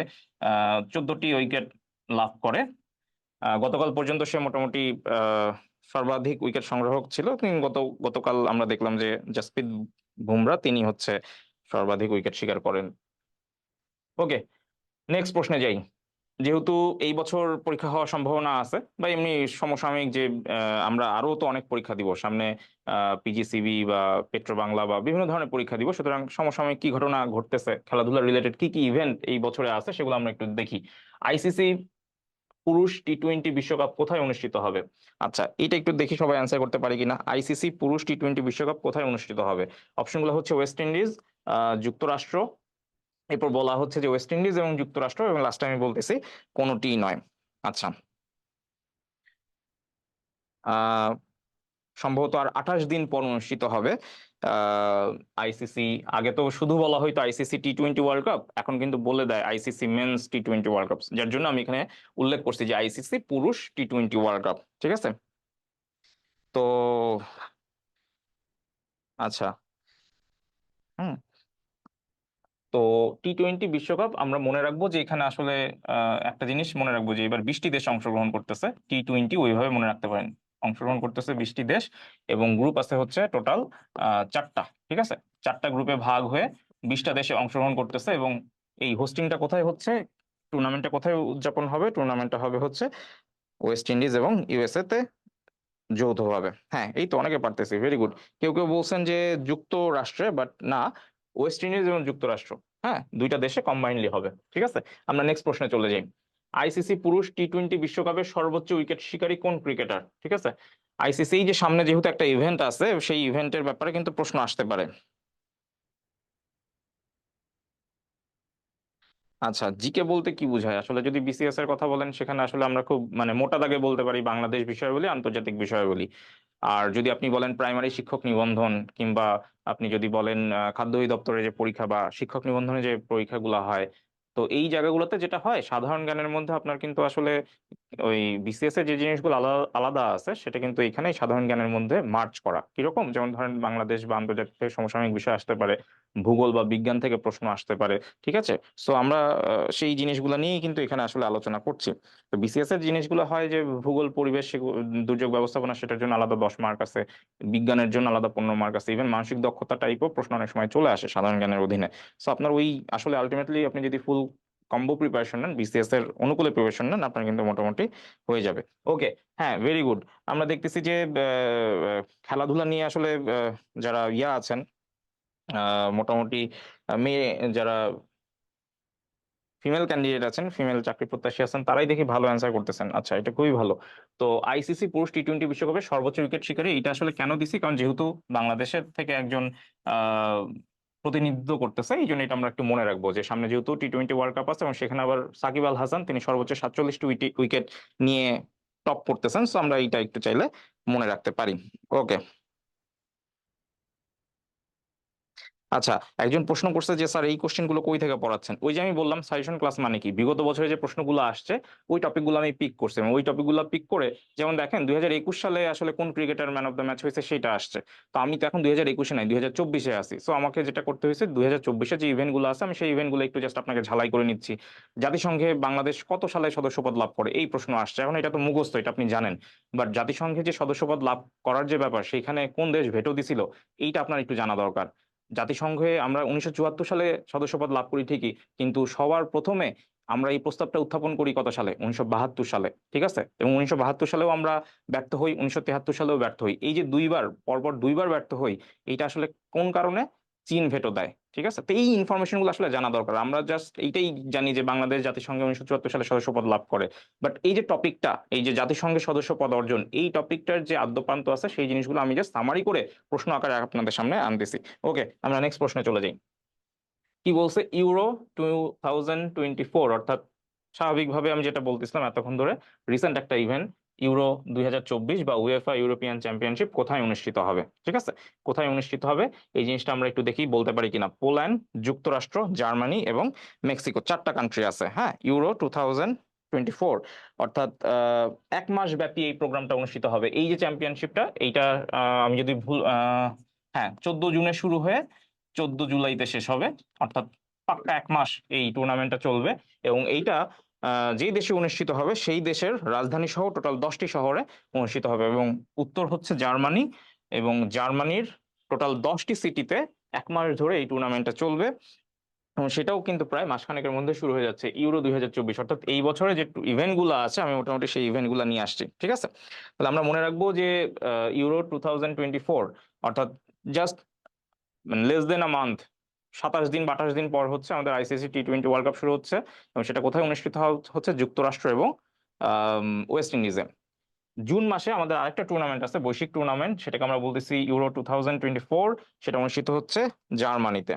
14টি উইকেট লাভ করে। গতকাল পর্যন্ত সে মোটামুটি আহ, সর্বাধিক উইকেট সংগ্রাহক ছিল। তিনি গতকাল আমরা দেখলাম যে জাসপ্রীত বুমরা তিনি হচ্ছে সর্বাধিক উইকেট শিকার করেন। ওকে, নেক্সট প্রশ্নে যাই। যেহেতু এই বছর পরীক্ষা হওয়ার সম্ভাবনা আছে, বা এমনি সমসাময়িক যে আমরা আরো তো অনেক পরীক্ষা দিব সামনে, পিজিসিবি বা পেট্রো বাংলা বা বিভিন্ন ধরনের পরীক্ষা দিব, সুতরাং সমসাময়িক কি ঘটনা ঘটতেছে, খেলাধুলা রিলেটেড কি কি ইভেন্ট এই বছরে আছে, সেগুলো আমরা একটু দেখি। আইসিসি পুরুষ টি-20 বিশ্বকাপ কোথায় অনুষ্ঠিত হবে? আচ্ছা, এটা একটু দেখি সবাই অ্যান্সার করতে পারি কিনা। আইসিসি পুরুষ টি-20 বিশ্বকাপ কোথায় অনুষ্ঠিত হবে? অপশনগুলো হচ্ছে ওয়েস্ট ইন্ডিজ, যুক্তরাষ্ট্র, এরপর বলা হচ্ছে যে ওয়েস্ট ইন্ডিজ এবং যুক্তরাষ্ট্র, এবং লাস্ট আমি বলতেছি কোনোটি নয়। আচ্ছা, আহ সম্ভবত আর 28 দিন পর অনুষ্ঠিত হবে আইসিসি। আগে তো শুধু বলা হয়তো আইসিসি টি-20 ওয়ার্ল্ড কাপ, এখন কিন্তু বলে দেয় আইসিসি মেন্স টি-20 ওয়ার্ল্ড কাপ, যার জন্য আমি এখানে উল্লেখ করছি যে আইসিসি পুরুষ টি-20 ওয়ার্ল্ড কাপ। ঠিক আছে, তো আচ্ছা, হুম, তো টি-20 বিশ্বকাপ আমরা মনে রাখবো যে এখানে আসলে একটা জিনিস মনে রাখবো যে এবার 20টি দেশ অংশগ্রহণ করতেছে টি-20, ওইভাবে মনে রাখতে পারেন। অংশগ্রহণ করতেছে 20টি দেশ, এবং গ্রুপ আছে হচ্ছে টোটাল 4টা। ঠিক আছে, 4টা গ্রুপে ভাগ হয়ে 20টা দেশে অংশগ্রহণ করতেছে, এবং এই হোস্টিংটা কোথায় হচ্ছে, টুর্নামেন্টটা কোথায় উদযাপন হবে? টুর্নামেন্টটা হবে হচ্ছে ওয়েস্ট ইন্ডিজ এবং ইউএসএ তে যৌথভাবে। হ্যাঁ, এই তো অনেকে পারতেছি, ভেরি গুড। কেউ কেউ বলছেন যে যুক্তরাষ্ট্রে, বাট না, ওয়েস্ট ইন্ডিজ এবং যুক্তরাষ্ট্র, হ্যাঁ 2টা দেশে কম্বাইনলি হবে। ঠিক আছে, আমরা নেক্সট প্রশ্নে চলে যাই। আইসিসি পুরুষ টি-20 বিশ্বকাপের সর্বোচ্চ উইকেট শিকারী কোন ক্রিকেটার? ঠিক আছে, আইসিসি যে সামনে যেহেতু একটা ইভেন্ট আছে, সেই ইভেন্টের ব্যাপারে কিন্তু প্রশ্ন আসতে পারে। আচ্ছা, জিকে বলতে কি বোঝায় আসলে? যদি বিসিএস এর কথা বলেন, সেখানে আসলে আমরা খুব মানে মোটা দাগে বলতে পারি বাংলাদেশ বিষয়াবলী, আন্তর্জাতিক বিষয়াবলী। আর যদি আপনি বলেন প্রাইমারি শিক্ষক নিবন্ধন, কিংবা আপনি যদি বলেন খাদ্য অধিদপ্তরের যে পরীক্ষা বা শিক্ষক নিবন্ধনের যে পরীক্ষাগুলো হয়, তো এই জায়গাগুলোতে যেটা হয় সাধারণ জ্ঞানের মধ্যে আপনার কিন্তু আসলে ওই বিসিএস এর যে জিনিসগুলো আলাদা আলাদা আছে, সেটা কিন্তু এখানেই সাধারণ জ্ঞানের মধ্যে মার্চ করা। কিরকম? যেমন ধরেন বাংলাদেশ বা আন্তর্জাতিক থেকে সমসাময়িক বিষয় আসতে পারে, ভূগোল বা বিজ্ঞান থেকে প্রশ্ন আসতে পারে। ঠিক আছে? সো আমরা সেই জিনিসগুলো নিয়েই কিন্তু এখানে আসলে আলোচনা করছি। তো বিসিএস এর জিনিসগুলো হয় যে ভূগোল, পরিবেশ, দুর্যোগ ব্যবস্থাপনা, সেটার জন্য আলাদা 10 মার্ক আছে, বিজ্ঞানের জন্য আলাদা 15 মার্ক আছে, ইভেন মানসিক দক্ষতা টাইপও প্রশ্ন অনেক সময় চলে আসে সাধারণ জ্ঞানের অধীনে। সো আপনার ওই আসলে আলটিমেটলি আপনি যদি ফুল কম্বো প্রিপারেশন নেন, বিসিএস এর অনুকূলে প্রিপারেশন নেন, আপনার কিন্তু মোটামুটি হয়ে যাবে। ওকে, হ্যাঁ, ভেরি গুড। আমরা দেখতেছি যে খেলাধুলা নিয়ে আসলে যারা আছেন, মোটামুটি মেয়ে যারা ফিমেল ক্যান্ডিডেট আছেন, ফিমেল চাকরি প্রত্যাশী আছেন, তারাই দেখি ভালো অ্যান্সার করতেছেন। আচ্ছা, এটা খুবই ভালো। তো আইসিসি পুরুষ টি-20 বিশ্বকাপে সর্বোচ্চ উইকেট শিকারী, এটা আসলে কেন দিছি? কারণ যেহেতু বাংলাদেশের থেকে একজন আহ প্রতিনিধিত্ব করতেছে, এই জন্য এটা আমরা একটু মনে রাখবো যে সামনে যেহেতু টি-20 ওয়ার্ল্ড কাপ আছে, এবং সেখানে আবার সাকিব আল হাসান তিনি সর্বোচ্চ 47টি উইকেট নিয়ে টপ করতেছেন। সো আমরা এটা একটু চাইলে মনে রাখতে পারি। ওকে। আচ্ছা, একজন প্রশ্ন করছে যে স্যার এই কোশ্চেনগুলো কই থেকে পড়াচ্ছেন? ওই যে আমি বললাম সাজেশন ক্লাস মানে কি, বিগত বছরে যে প্রশ্নগুলো আসছে ওই টপিকগুলো আমি পিক করছি, এবং ওই টপিকগুলো পিক করে, যেমন দেখেন 2021 সালে আসলে কোন cricketer man of the match হয়েছে সেটা আসছে। তো আমি তো এখন 2021-এ নাই, 2024-এ আছি। সো আমাকে যেটা করতে হয়েছে, 2024-এ যে ইভেন্টগুলো আছে আমি সেই ইভেন্টগুলো একটু জাস্ট আপনাকে ঝালাই করে নিচ্ছি। জাতিসংঘে বাংলাদেশ কত সালে সদস্যপদ লাভ করে, এই প্রশ্ন আসছে। এখন এটা তো মুখস্থ, এটা আপনি জানেন। বাট জাতিসংঘে যে সদস্যপদ লাভ করার যে ব্যাপার, সেখানে কোন দেশ ভেটো দিছিল, এইটা আপনার একটু জানা দরকার। জাতিসংঘে আমরা 1974 সালে সদস্যপদ লাভ করি ঠিকই, কিন্তু সবার প্রথমে আমরা এই প্রস্তাবটা উত্থাপন করি কত সালে? 1972 সালে। ঠিক আছে? এবং 1972 সালেও আমরা ব্যর্থ হই, 1973 সালেও ব্যর্থ হই। এই যে দুইবার, পরপর দুইবার ব্যর্থ হই, এইটা আসলে কোন কারণে? চীন ভেটো দেয়। ঠিক আছে? তো এই ইনফরমেশন গুলো আসলে জানা দরকার। আমরা জাস্ট এইটাই জানি যে বাংলাদেশ জাতিসংঘে 1974 সালে সদস্যপদ লাভ করে। বাট এই যে টপিকটা, এই যে জাতিসংঘের সদস্যপদ অর্জন, এই টপিকটার যে আদ্যপ্রান্ত আছে, সেই জিনিসগুলো আমি জাস্ট সামারি করে প্রশ্ন আকারে আপনাদের সামনে আনতেছি। ওকে, আমরা নেক্সট প্রশ্নে চলে যাই। কি বলছে? ইউরো 2024, অর্থাৎ স্বাভাবিকভাবে আমি যেটা বলতেছিলাম এতক্ষণ ধরে, রিসেন্ট একটা ইভেন্ট, ইউরো 2024 বা উয়েফা ইউরোপিয়ান চ্যাম্পিয়নশিপ কোথায় অনুষ্ঠিত হবে? ঠিক আছে? কোথায় অনুষ্ঠিত হবে এই জিনিসটা আমরা একটু দেখি, বলতে পারি কিনা। পোল্যান্ড, যুক্তরাষ্ট্র, জার্মানি এবং মেক্সিকো, 4টা কান্ট্রি আছে। হ্যাঁ, ইউরো 2024, অর্থাৎ 1 মাস ব্যাপী এই প্রোগ্রামটা অনুষ্ঠিত হবে। এই যে চ্যাম্পিয়নশিপটা, এইটা আমি যদি ভুল, হ্যাঁ, 14 জুনে শুরু হয়ে 14 জুলাইতে শেষ হবে। অর্থাৎ পাক্কা 1 মাস এই টুর্নামেন্টটা চলবে। এবং এইটা যেই দেশে অনুষ্ঠিত হবে সেই দেশের রাজধানী সহ টোটাল 10টি শহরে অনুষ্ঠিত হবে। এবং উত্তর হচ্ছে জার্মানি, এবং জার্মানির টোটাল 10টি সিটিতে 1 মাস ধরে এই টুর্নামেন্টটা চলবে। এবং সেটাও কিন্তু প্রায় মাসখানেকের মধ্যে শুরু হয়ে যাচ্ছে, ইউরো 2024। অর্থাৎ এই বছরে যে ইভেন্ট গুলো আছে, আমি মোটামুটি সেই ইভেন্ট গুলো নিয়ে আসছি। ঠিক আছে? তাহলে আমরা মনে রাখবো যে ইউরো 2024, অর্থাৎ জাস্ট মানে লেস দেন আ মান্থ, 27 দিন বা 28 দিন পর হচ্ছে আমাদের আইসিসি টি-20 ওয়ার্ল্ড কাপ শুরু হচ্ছে। এবং সেটা কোথায় অনুষ্ঠিত হচ্ছে? যুক্তরাষ্ট্র এবং ওয়েস্ট ইন্ডিজে। জুন মাসে আমাদের আরেকটা টুর্নামেন্ট আছে, বৈশ্বিক টুর্নামেন্ট, সেটাকে আমরা বলতেছি ইউরো 2024। সেটা অনুষ্ঠিত হচ্ছে জার্মানিতে।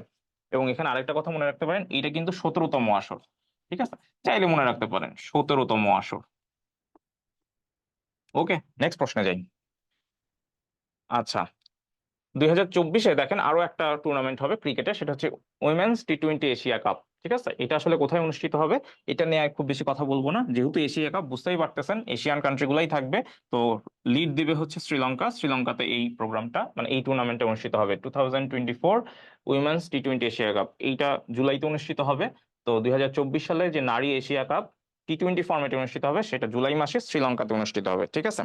এবং এখানে আরেকটা কথা মনে রাখতে পারেন, এটা কিন্তু 17তম আসর। ঠিক আছে? চাইলে মনে রাখতে পারেন 17তম আসর। ওকে, নেক্সট প্রশ্নে যাই। আচ্ছা, 2024-এ দেখেন আরো একটা টুর্নামেন্ট হবে ক্রিকেটে, সেটা হচ্ছে উইমেন্স টি-20 এশিয়া কাপ। ঠিক আছে? এটা আসলে কোথায় অনুষ্ঠিত হবে এটা নিয়ে খুব বেশি কথা বলবো না, যেহেতু এশিয়া কাপ, বুঝতেই পারতেছেন এশিয়ান কান্ট্রি গুলাই থাকবে। তো লিড দিবে হচ্ছে শ্রীলঙ্কা। শ্রীলঙ্কাতে এই প্রোগ্রামটা মানে এই টুর্নামেন্টটা অনুষ্ঠিত হবে, 2024 উইমেন্স টি-20 এশিয়া কাপ। এইটা জুলাইতে অনুষ্ঠিত হবে। তো 2024 সালে যে নারী এশিয়া কাপ টি-20 ফরম্যাটে অনুষ্ঠিত হবে, সেটা জুলাই মাসে শ্রীলঙ্কাতে অনুষ্ঠিত হবে। ঠিক আছে?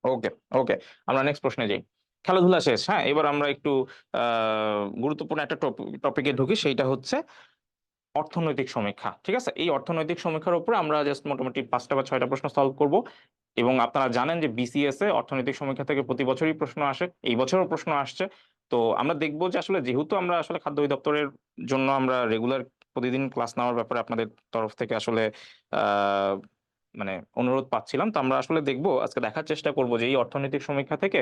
ওকে। ওকে, আমরা নেক্সট প্রশ্নে যাই। খেলাধুলা শেষ, হ্যাঁ, এবার আমরা একটু গুরুত্বপূর্ণ একটা টপিকে ঢুকি, সেইটা হচ্ছে অর্থনৈতিক সমীক্ষা। ঠিক আছে? এই অর্থনৈতিক সমীক্ষার উপরে আমরা জাস্ট মোটামুটি 5টা বা 6টা প্রশ্ন সলভ করব। এবং আপনারা জানেন যে বিসিএস এ অর্থনৈতিক সমীক্ষা থেকে প্রতি বছরই প্রশ্ন আসে, এই বছরও প্রশ্ন আসছে। তো আমরা দেখবো যে আসলে যেহেতু আমরা আসলে খাদ্য অধিদপ্তরের জন্য আমরা রেগুলার প্রতিদিন ক্লাস নেওয়ার ব্যাপারে আপনাদের তরফ থেকে আসলে মানে অনুরোধ পাচ্ছিলাম। তো আমরা আসলে দেখবো, আজকে দেখার চেষ্টা করব যে এই অর্থনৈতিক সমীক্ষা থেকে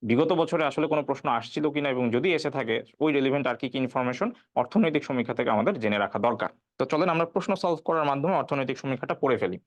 বিগত বছরে আসলে কোনো প্রশ্ন আসছিল কিনা, এবং যদি এসে থাকে ওই রেলিভেন্ট আর কি কি ইনফরমেশন অর্থনৈতিক সমীক্ষা থেকে আমাদের জেনে রাখা দরকার। তো চলেন আমরা প্রশ্ন সলভ করার মাধ্যমে অর্থনৈতিক সমীক্ষাটা পড়ে ফেলি।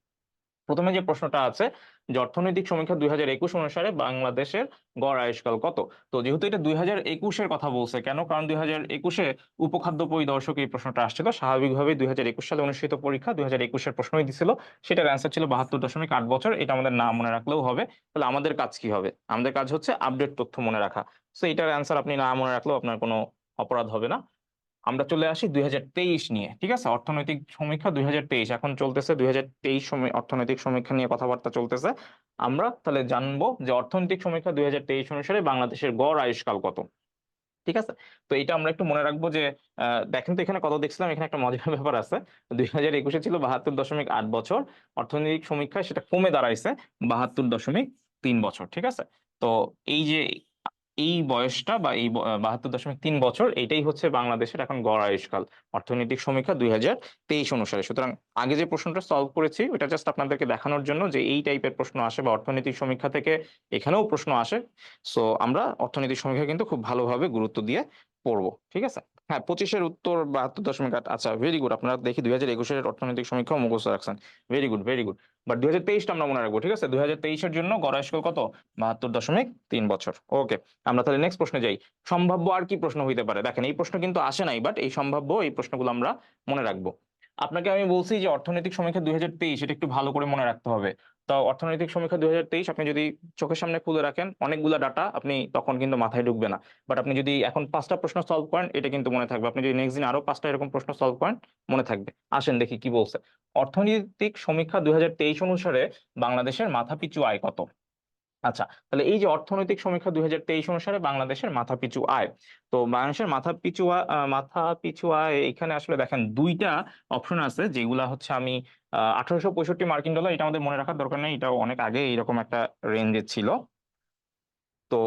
প্রথমে যে প্রশ্নটা আছে যে অর্থনৈতিক সমীক্ষা 2021 অনুসারে বাংলাদেশের গড় আয়ুষ্কাল কত। তো যেহেতু এটা 2021-এর কথা বলছে, কেন? কারণ 2021-এ উপখাদ্য পরিদর্শক এই প্রশ্নটা আসছিল, স্বাভাবিকভাবেই 2021 সালে অনুষ্ঠিত পরীক্ষা 2021-এর প্রশ্নই দিছিল, সেটার অ্যান্সার ছিল 72.8 বছর। এটা আমাদের না মনে রাখলেও হবে। তাহলে আমাদের কাজ কি হবে? আমাদের কাজ হচ্ছে আপডেট তথ্য মনে রাখা। তো এটার অ্যান্সার আপনি না মনে রাখলেও আপনার কোনো অপরাধ হবে না। আমরা চলে আসি 2023 নিয়ে, ঠিক আছে? অর্থনৈতিক সমীক্ষা 2023 এখন চলতেছে, 2023 অর্থনৈতিক সমীক্ষা নিয়ে কথাবার্তা চলতেছে। আমরা তাহলে জানবো যে অর্থনৈতিক সমীক্ষা 2023 অনুসারে বাংলাদেশের গড় আয়ুষ্কাল কত, ঠিক আছে? তো এটা আমরা একটু মনে রাখবো যে দেখেন তো এখানে কত দেখছিলাম, এখানে একটা মজার ব্যাপার আছে। 2021-এ ছিল 72.8 বছর, অর্থনৈতিক সমীক্ষায় সেটা কমে দাঁড়াইছে 72.3 বছর, ঠিক আছে? তো এই যে এই বয়সটা বা এই 72.3 বছর, এটাই হচ্ছে বাংলাদেশের এখন গড় আয়ুষ্কাল অর্থনৈতিক সমীক্ষা 2023 অনুসারে। সুতরাং আগে যে প্রশ্নটা সলভ করেছি ওটা জাস্ট আপনাদেরকে দেখানোর জন্য যে এই টাইপের প্রশ্ন আসে বা অর্থনৈতিক সমীক্ষা থেকে এখানেও প্রশ্ন আসে। সো আমরা অর্থনৈতিক সমীক্ষা কিন্তু খুব ভালোভাবে গুরুত্ব দিয়ে পড়বো, ঠিক আছে? হ্যাঁ, 25-এর উত্তর 72.8। আচ্ছা, ভেরি গুড, আপনারা দেখি 2021-এর অর্থনৈতিক সমীক্ষা মুখস্থ রাখছেন। Very good, very good. But 2023টা আমরা মনে রাখবো, ঠিক আছে? 2023-এর জন্য গড় আয়ুষ্কাল কত? 72.3 বছর। ওকে, আমরা তাহলে নেক্সট প্রশ্নে যাই। সম্ভাব্য আর কি প্রশ্ন হইতে পারে? দেখেন এই প্রশ্ন কিন্তু আসে নাই, বাট এই সম্ভাব্য এই প্রশ্নগুলো আমরা মনে রাখবো। আপনাকে আমি বলছি যে অর্থনৈতিক সমীক্ষা 2023 এটা একটু ভালো করে মনে রাখতে হবে। তো অর্থনৈতিক সমীক্ষা 2023 আপনি যদি চোখের সামনে খুলে রাখেন, অনেকগুলা ডাটা আপনি তখন কিন্তু মাথায় ঢুকবে না। বাট আপনি যদি এখন 5টা প্রশ্ন সলভ করেন এটা কিন্তু মনে থাকবে। আপনি যদি নেক্সট দিন আরো 5টা এরকম প্রশ্ন সলভ করেন মনে থাকবে। আসেন দেখি কি বলছে। অর্থনৈতিক সমীক্ষা 2023 অনুসারে বাংলাদেশের মাথাপিছু আয় কত? আচ্ছা, তাহলে এই যে অর্থনৈতিক সমীক্ষা 2023 অনুসারে বাংলাদেশের মাথাপিছু আয়, তো বাংলাদেশের মাথাপিছু আয় এখানে আসলে দেখেন দুইটা অপশন আছে, যেগুলা হচ্ছে আমি 1865 মার্কিন ডলার, এটা আমাদের মনে রাখার দরকার নেই, এটা অনেক আগে এরকম একটা রেঞ্জে ছিল। তো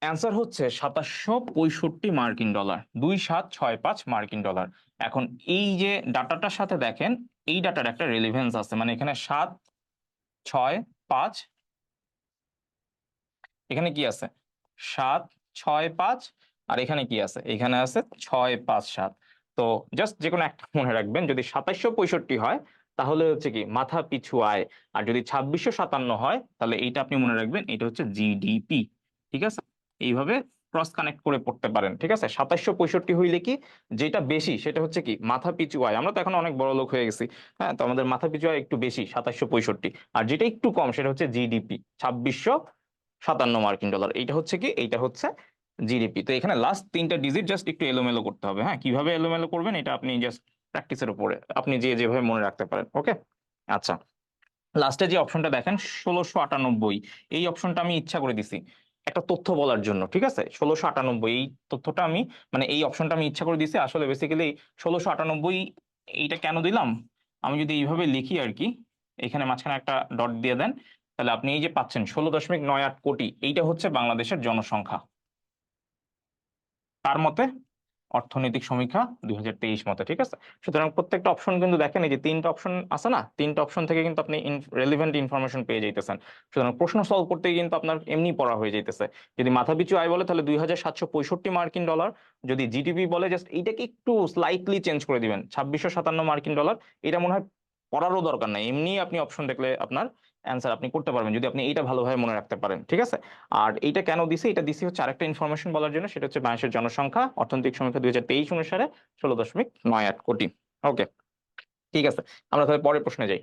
অ্যান্সার হচ্ছে 2765 মার্কিন ডলার, 2765 মার্কিন ডলার। এখন এই যে ডাটাটার সাথে দেখেন, এই ডাটার একটা রেলিভেন্স আছে, মানে এখানে 765, এখানে কি আছে 765, আর এখানে কি আছে? এখানে আছে 657। তো জাস্ট যে কোনো একটা মনে রাখবেন, যদি 2765 হয় তাহলে হচ্ছে কি মাথা পিছু আয়, আর যদি 2657 হয় তাহলে এইটা আপনি মনে রাখবেন এটা হচ্ছে জিডিপি, ঠিক আছে? এইভাবে ক্রস কানেক্ট করে পড়তে পারেন, ঠিক আছে? 2765 হইলে কি, যেটা বেশি সেটা হচ্ছে কি মাথা পিছু আয়। আমরা তো এখন অনেক বড় লোক হয়ে গেছি, হ্যাঁ, তো আমাদের মাথা পিছু আয় একটু বেশি 2765, আর যেটা একটু কম সেটা হচ্ছে জিডিপি, 2657 মার্কিন ডলার। এইটা হচ্ছে কি, এইটা হচ্ছে জিডিপি। তো এখানে লাস্ট 3টা ডিজিট জাস্ট একটু এলোমেলো করতে হবে। হ্যাঁ, কিভাবে এলোমেলো করবেন এটা আপনি জাস্ট প্র্যাকটিসের উপরে, আপনি যে যেভাবে মনে রাখতে পারেন। ওকে, আচ্ছা, লাস্টে যে অপশনটা দেখেন 1698, এই অপশনটা আমি ইচ্ছা করে দিছি একটা তথ্য বলার জন্য, ঠিক আছে? 1698 এই তথ্যটা আমি, মানে এই অপশনটা আমি ইচ্ছা করে দিছি আসলে বেসিক্যালি 1698। এইটা কেন দিলাম, আমি যদি এইভাবে লিখি আর কি, এখানে মাঝখানে একটা ডট দিয়ে দেন, তাহলে আপনি এই যে পাচ্ছেন 16.98 কোটি, এইটা হচ্ছে বাংলাদেশের জনসংখ্যা তার মতে, অর্থনৈতিক সমীক্ষা 2023 মতে, ঠিক আছে? সুতরাং প্রত্যেকটা অপশন কিন্তু দেখেন, এই যে 3টা অপশন আছে না, 3টা অপশন থেকে কিন্তু আপনি রেলিভেন্ট ইনফরমেশন পেয়ে যাইতেছেন। সুতরাং প্রশ্ন সলভ করতে কিন্তু আপনার এমনি পড়া হয়ে যাইতেছে। যদি মাথাপিছু আয় বলে তাহলে 2765 মার্কিন ডলার, যদি জিডিপি বলে জাস্ট এইটাকে একটু স্লাইটলি চেঞ্জ করে দিবেন 2657 মার্কিন ডলার। এটা মনে হয় পড়ারও দরকার নাই, এমনি আপনি অপশন দেখলে আপনার অ্যান্সার আপনি করতে পারবেন যদি আপনি এইটা ভালোভাবে মনে রাখতে পারেন, ঠিক আছে? আর এইটা কেন দিছি, এটা দিছি হচ্ছে আরেকটা ইনফরমেশন বলার জন্য, সেটা হচ্ছে বাংলাদেশের জনসংখ্যা অর্থনৈতিক সমীক্ষা 2023 অনুসারে 16.98 কোটি। ওকে, ঠিক আছে, আমরা তাহলে পরের প্রশ্নে যাই।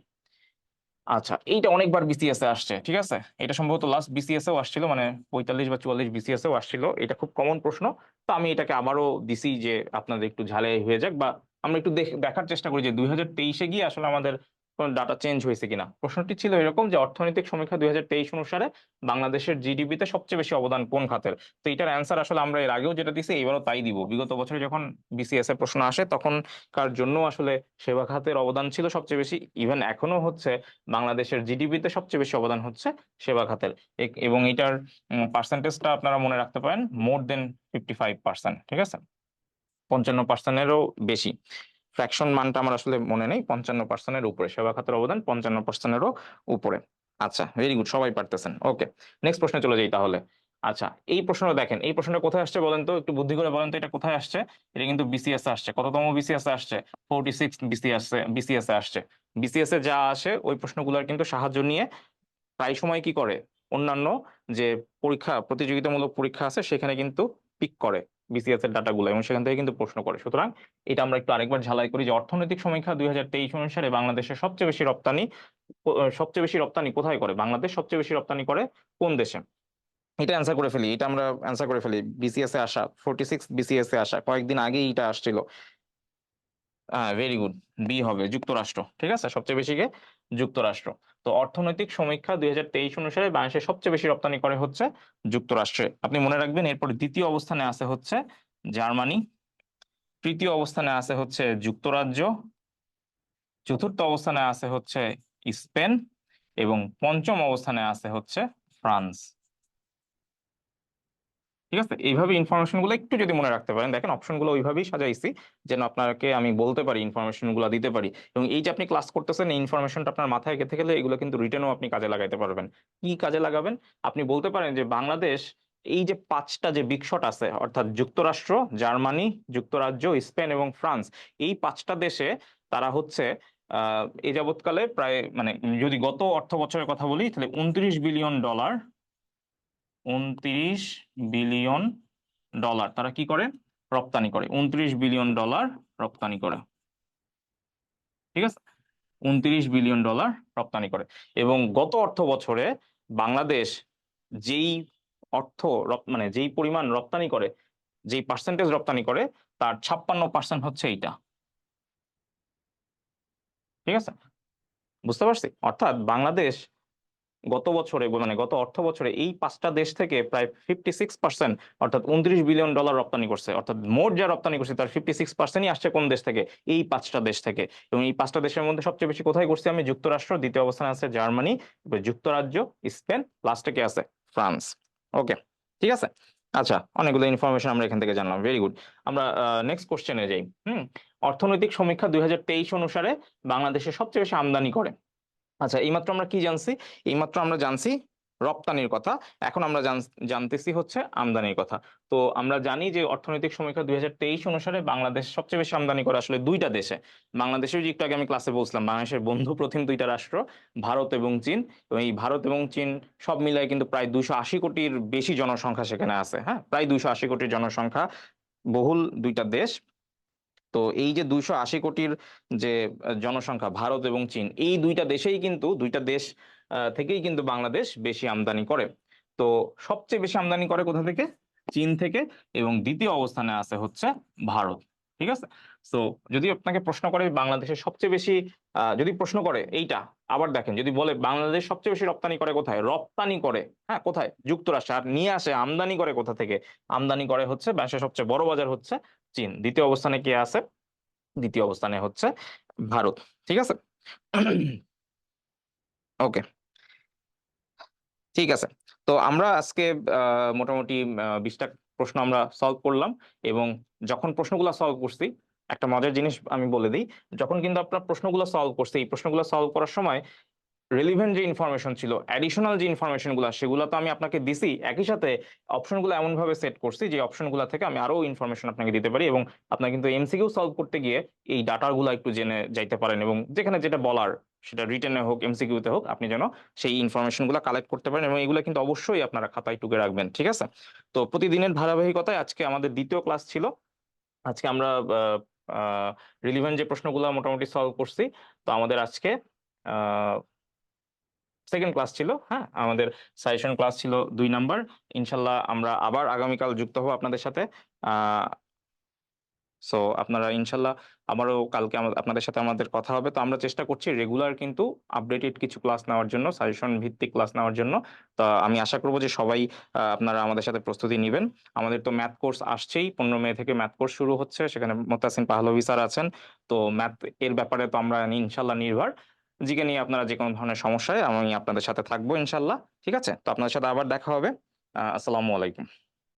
আচ্ছা, এইটা অনেকবার বিসিএস এ আসছে, ঠিক আছে? এটা সম্ভবত লাস্ট বিসিএস এও আসছিল, মানে 45 বা 44 বিসিএস এও আসছিল, এটা খুব কমন প্রশ্ন। তো আমি এটাকে আবারও দিছি যে আপনাদের একটু ঝালে হয়ে যাক, বা আমরা একটু দেখার চেষ্টা করি যে 2023-এ গিয়ে আসলে আমাদের কোন ডাটা চেঞ্জ হয়েছে কিনা। প্রশ্নটি ছিল এরকম যে অর্থনৈতিক সমীক্ষা 2023 অনুসারে বাংলাদেশের জিডিপিতে সবচেয়ে বেশি অবদান কোন খাতের? তো এটার অ্যান্সার আসলে আমরা এর আগেও যেটা দিছি এবারও তাই দিব। বিগত বছরে যখন বিসিএস এর প্রশ্ন আসে তখন কার জন্য আসলে সেবা খাতের অবদান ছিল সবচেয়ে বেশি, ইভেন এখনো হচ্ছে বাংলাদেশের জিডিপিতে সবচেয়ে বেশি অবদান হচ্ছে সেবা খাতের। এবং এটার পার্সেন্টেজটা আপনারা মনে রাখতে পারেন মোর দেন 55%, ঠিক আছে? 55%-এরও বেশি। ফ্র্যাকশন মানটা আমার আসলে মনে নেই, 55% উপরে, সেবা খাতের অবদান 55%-এরও উপরে। আচ্ছা, ভেরি গুড, সবাই পারতেছেন। ওকে, নেক্সট প্রশ্নে চলে যাই তাহলে। আচ্ছা, এই প্রশ্নটা দেখেন, এই প্রশ্নটা কোথায় আসছে বলেন তো, একটু বুদ্ধি করে বলেন তো এটা কোথায় আসছে। এটা কিন্তু বিসিএস আসছে। কততম বিসিএস আসছে? 46 বিসিএস, বিসিএস আসছে। বিসিএস এ যা আসে ওই প্রশ্নগুলোর কিন্তু সাহায্য নিয়ে প্রায় সময় কি করে, অন্যান্য যে পরীক্ষা, প্রতিযোগিতামূলক পরীক্ষা আছে সেখানে কিন্তু পিক করে বিসিএস এর ডাটাগুলো, এবং সেখান থেকে কিন্তু প্রশ্ন করে। সুতরাং এটা আমরা একটু আরেকবার ঝালাই করি যে অর্থনৈতিক সমীক্ষা 2023 অনুসারে বাংলাদেশের সবচেয়ে বেশি রপ্তানি, সবচেয়ে বেশি রপ্তানি কোথায় করে, বাংলাদেশ সবচেয়ে বেশি রপ্তানি করে কোন দেশে। এটা অ্যান্সার করে ফেলি, এটা আমরা অ্যান্সার করে ফেলি। বিসিএস এ আসা, 46 বিসিএস এ আসা, কয়েকদিন আগেই এটা আসছিল। হ্যাঁ, ভেরি গুড, বি হবে, যুক্তরাষ্ট্র। ঠিক আছে, সবচেয়ে বেশি কে? যুক্তরাষ্ট্র। তো অর্থনৈতিক সমীক্ষা 2023 অনুসারে বাংলাদেশের সবচেয়ে বেশি রপ্তানি করে হচ্ছে যুক্তরাষ্ট্রে। আপনি মনে রাখবেন, এরপর দ্বিতীয় অবস্থানে আছে হচ্ছে জার্মানি, তৃতীয় অবস্থানে আছে হচ্ছে যুক্তরাজ্য, চতুর্থ অবস্থানে আছে হচ্ছে স্পেন, এবং পঞ্চম অবস্থানে আছে হচ্ছে ফ্রান্স। ঠিক আছে, এইভাবে ইনফরমেশন গুলো একটু যদি মনে রাখতে পারেন, দেখেন অপশন গুলো ওইভাবেই সাজাইছি যেন আপনাকে আমি বলতে পারি, ইনফরমেশন গুলো দিতে পারি। এবং এই যে আপনি ক্লাস করতেছেন, এই ইনফরমেশনটা আপনার মাথায় গেঁথে গেলে এগুলো কিন্তু রিটেনও আপনি কাজে লাগাইতে পারবেন। কি কাজে লাগাবেন? আপনি বলতে পারেন যে বাংলাদেশ, এই যে পাঁচটা যে বিগ শট আছে, অর্থাৎ যুক্তরাষ্ট্র, জার্মানি, যুক্তরাজ্য, স্পেন এবং ফ্রান্স, এই পাঁচটা দেশে তারা হচ্ছে এই যাবৎকালে প্রায়, মানে যদি গত অর্থ বছরের কথা বলি তাহলে 29 বিলিয়ন ডলার, 29 বিলিয়ন ডলার তারা কি করে, রপ্তানি করে। 29 বিলিয়ন ডলার রপ্তানি করে। ঠিক আছে, 29 বিলিয়ন ডলার রপ্তানি করে। এবং গত অর্থ বছরে বাংলাদেশ যেই অর্থ মানে যেই পরিমাণ রপ্তানি করে, যেই পার্সেন্টেজ রপ্তানি করে, তার 56% হচ্ছে এইটা। ঠিক আছে, বুঝতে পারছি? অর্থাৎ বাংলাদেশ গত বছরে, মানে গত অর্থ বছরে এই পাঁচটা দেশ থেকে প্রায় 56%, অর্থাৎ 29 বিলিয়ন ডলার রপ্তানি করছে। অর্থাৎ মোট যা রপ্তানি করছে তার 56%ই আসছে কোন দেশ থেকে? এই পাঁচটা দেশ থেকে। এবং এই পাঁচটা দেশের মধ্যে সবচেয়ে বেশি কোথায় করছি আমি? যুক্তরাষ্ট্র, দ্বিতীয় অবস্থানে আছে জার্মানি, যুক্তরাজ্য, স্পেন, লাস্টে কে আছে? ফ্রান্স। ওকে, ঠিক আছে। আচ্ছা, অনেকগুলো ইনফরমেশন আমরা এখান থেকে জানলাম, ভেরি গুড। আমরা নেক্সট কোশ্চেনে যাই। অর্থনৈতিক সমীক্ষা 2023 অনুসারে বাংলাদেশে সবচেয়ে বেশি আমদানি করে। আচ্ছা, এইমাত্র আমরা কি জানছি? এইমাত্র আমরা জানছি রপ্তানির কথা, এখন আমরা জানতেছি হচ্ছে আমদানির কথা। তো আমরা জানি যে অর্থনৈতিক সমীক্ষা 2023 অনুসারে বাংলাদেশ সবচেয়ে বেশি আমদানি করে আসলে দুইটা দেশে। বাংলাদেশের যে একটু আগে আমি ক্লাসে বলছিলাম, বাংলাদেশের বন্ধু প্রথম দুইটা রাষ্ট্র ভারত এবং চীন। এবং এই ভারত এবং চীন সব মিলায় কিন্তু প্রায় 280 কোটির বেশি জনসংখ্যা সেখানে আছে। হ্যাঁ, প্রায় 280 কোটির জনসংখ্যা বহুল দুইটা দেশ। তো এই যে 280 কোটির যে জনসংখ্যা, ভারত এবং চীন, এই দুইটা দেশেই কিন্তু, দুইটা দেশ থেকেই কিন্তু বাংলাদেশ বেশি আমদানি করে। তো সবচেয়ে বেশি আমদানি করে কোথা থেকে? চীন থেকে। এবং দ্বিতীয় অবস্থানে আছে হচ্ছে ভারত। ঠিক আছে, তো যদি আপনাকে প্রশ্ন করে বাংলাদেশের সবচেয়ে বেশি, যদি প্রশ্ন করে এইটা, আবার দেখেন, যদি বলে বাংলাদেশ সবচেয়ে বেশি রপ্তানি করে কোথায়, রপ্তানি করে, হ্যাঁ কোথায়? যুক্তরাষ্ট্র। আর নিয়ে আসে, আমদানি করে কোথা থেকে? আমদানি করে হচ্ছে, বাংলাদেশের সবচেয়ে বড় বাজার হচ্ছে চীন। দ্বিতীয় অবস্থানে কে আছে? দ্বিতীয় অবস্থানে হচ্ছে ভারত। ঠিক আছে, ওকে, ঠিক আছে। তো আমরা আজকে মোটামুটি 20টা প্রশ্ন আমরা সলভ করলাম। এবং যখন প্রশ্নগুলো সলভ করছি, একটা মজার জিনিস আমি বলে দিই, যখন কিন্তু আপনার প্রশ্নগুলো সলভ করছে, এই প্রশ্নগুলো সলভ করার সময় রিলিভেন্ট যে ইনফরমেশন ছিল, অ্যাডিশনাল যে ইনফরমেশন গুলো, সেগুলো তো আমি আপনাকে দিছি। একই সাথে অপশনগুলো এমন ভাবে সেট করছি যে অপশনগুলো থেকে আমি আরো ইনফরমেশন আপনাকে দিতে পারি, এবং আপনার কিন্তু এমসিকিউ সলভ করতে গিয়ে এই ডাটাগুলো একটু জেনে যাইতে পারেন, এবং যেখানে যেটা বলার, সেটা রিটেনে হোক এমসিকিউতে হোক, আপনি যেন সেই ইনফরমেশন গুলো কালেক্ট করতে পারেন। এবং এগুলো কিন্তু অবশ্যই আপনারা খাতায় টুকে রাখবেন। ঠিক আছে, তো প্রতিদিনের ধারাবাহিকতায় আজকে আমাদের দ্বিতীয় ক্লাস ছিল। আজকে আমরা রিলিভেন্ট যে প্রশ্নগুলো মোটামুটি সলভ করছি। তো আমাদের আজকে সেকেন্ড ক্লাস ছিল। হ্যাঁ, আমাদের সাজেশন ক্লাস ছিল 2 নাম্বার। ইনশাল্লাহ আমরা আবার আগামীকাল যুক্ত হবো আপনাদের সাথে। আহ সো আপনারা ইনশাল্লাহ আবারও কালকে আপনাদের সাথে আমাদের কথা হবে। তো আমরা চেষ্টা করছি রেগুলার কিন্তু আপডেটেড কিছু ক্লাস নেওয়ার জন্য, সাজেশন ভিত্তিক ক্লাস নেওয়ার জন্য। তো আমি আশা করবো যে সবাই আপনারা আমাদের সাথে প্রস্তুতি নেবেন। আমাদের তো ম্যাথ কোর্স আসছেই, 15 মে থেকে ম্যাথ কোর্স শুরু হচ্ছে, সেখানে মোতাসিম পাহলভি স্যার আছেন। তো ম্যাথ এর ব্যাপারে তো আমরা ইনশাল্লাহ নির্ভর। জিকে নিয়ে আপনারা যে কোনো ধরনের সমস্যায় আমি আপনাদের সাথে থাকবো ইনশাল্লাহ। ঠিক আছে, তো আপনাদের সাথে আবার দেখা হবে। আসসালামু আলাইকুম।